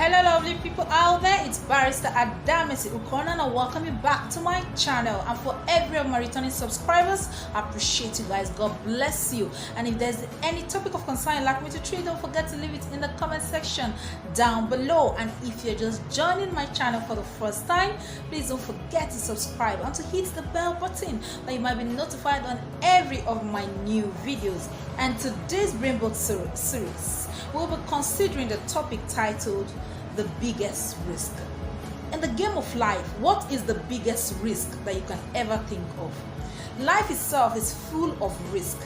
Hello lovely people out there, it's Barrister Ukonu, and I welcome you back to my channel. And for every of my returning subscribers, I appreciate you guys. God bless you. And if there's any topic of concern you'd like me to treat, don't forget to leave it in the comment section down below. And if you're just joining my channel for the first time, please don't forget to subscribe and to hit the bell button that you might be notified on every of my new videos. And today's Brain Book series, we'll be considering the topic titled The Biggest Risk. In the game of life, what is the biggest risk that you can ever think of? Life itself is full of risk.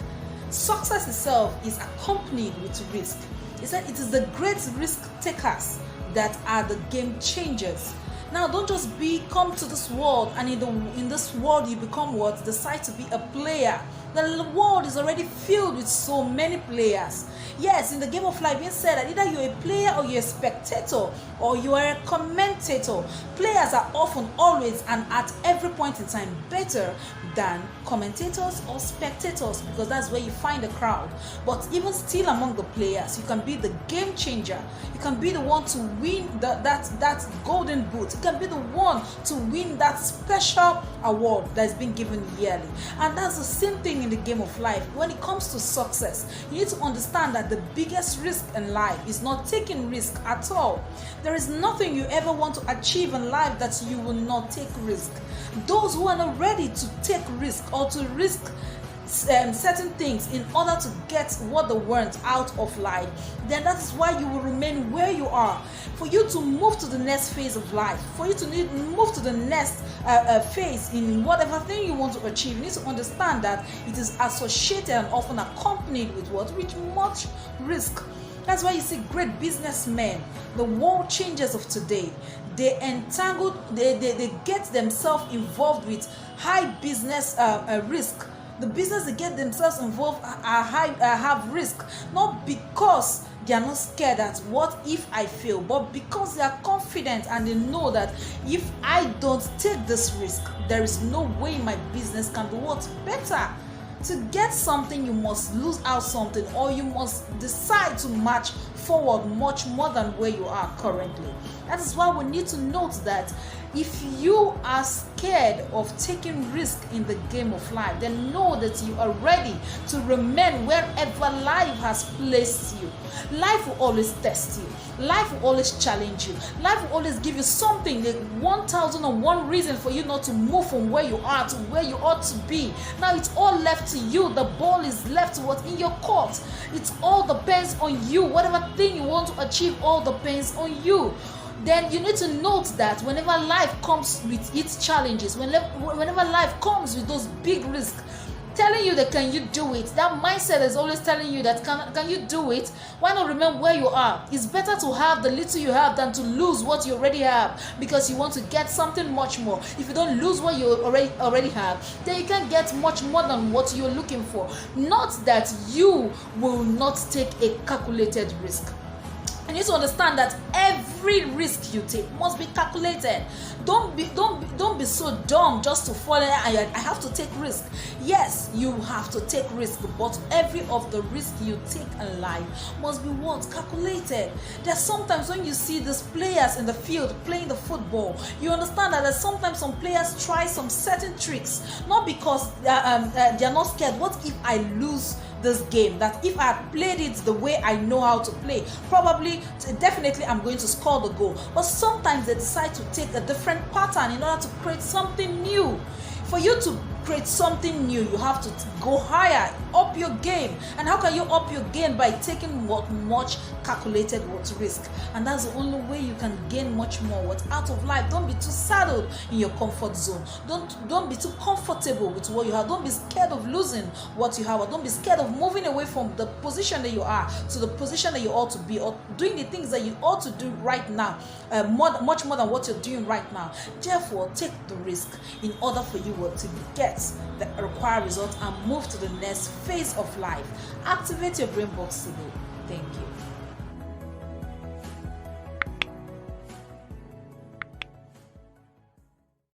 Success itself is accompanied with risk. He said it is the great risk takers that are the game changers. Now, don't just come to this world and in this world you become what? Decide to be a player. The world is already filled with so many players. Yes, in the game of life, being said that either you're a player or you're a spectator or you are a commentator. Players are often, always, and at every point in time better than commentators or spectators, because that's where you find the crowd. But even still among the players, you can be the game changer. You can be the one to win that golden boot. You can be the one to win that special award that's been given yearly. And that's the same thing in the game of life. When it comes to success, you need to understand that the biggest risk in life is not taking risk at all. There is nothing you ever want to achieve in life that you will not take risk. Those who are not ready to take risk or to risk certain things in order to get what they want out of life, then that is why you will remain where you are. For you to move to the next phase of life, for you to move to the next phase in whatever thing you want to achieve, you need to understand that it is associated and often accompanied with what? With much risk. That's why you see great businessmen, the world changers of today, they get themselves involved with high business risk. The business they get themselves involved have risk, not because they are not scared that what if I fail, but because they are confident and they know that if I don't take this risk, there is no way my business can do what? Better. To get something, you must lose out something, or you must decide to march forward much more than where you are currently. That is why we need to note that if you are scared of taking risk in the game of life, then know that you are ready to remain wherever life has placed you. Life will always test you. Life will always challenge you. Life will always give you something, like 1001 reason for you not to move from where you are to where you ought to be. Now it's all left to you. The ball is left in your court. It all depends on you. Whatever thing you want to achieve, all depends on you. Then you need to note that whenever life comes with its challenges, whenever life comes with those big risks, telling you that can you do it, that mindset is always telling you that can you do it. Why not remember where you are? It's better to have the little you have than to lose what you already have, because you want to get something much more. If you don't lose what you already have, then you can get much more than what you're looking for. Not that you will not take a calculated risk. You need to understand that every risk you take must be calculated. Don't be so dumb just to fall in. I have to take risk. Yes, you have to take risk, but every of the risk you take in life must be what? Calculated. There's sometimes when you see these players in the field playing the football, you understand that there's sometimes some players try some certain tricks, not because they are not scared. What if I lose this game? That if I had played it the way I know how to play, definitely I'm going to score the goal. But sometimes they decide to take a different pattern in order to create something new. For you to create something new, you have to go higher, up your game. And how can you up your game? By taking much calculated risk. And that's the only way you can gain much more out of life. Don't be too saddled in your comfort zone. Don't be too comfortable with what you have. Don't be scared of losing what you have, or don't be scared of moving away from the position that you are to the position that you ought to be, or doing the things that you ought to do right now, much more than what you're doing right now. Therefore, take the risk in order for you to get the required result and move to the next phase of life. Activate your brain box today. Thank you.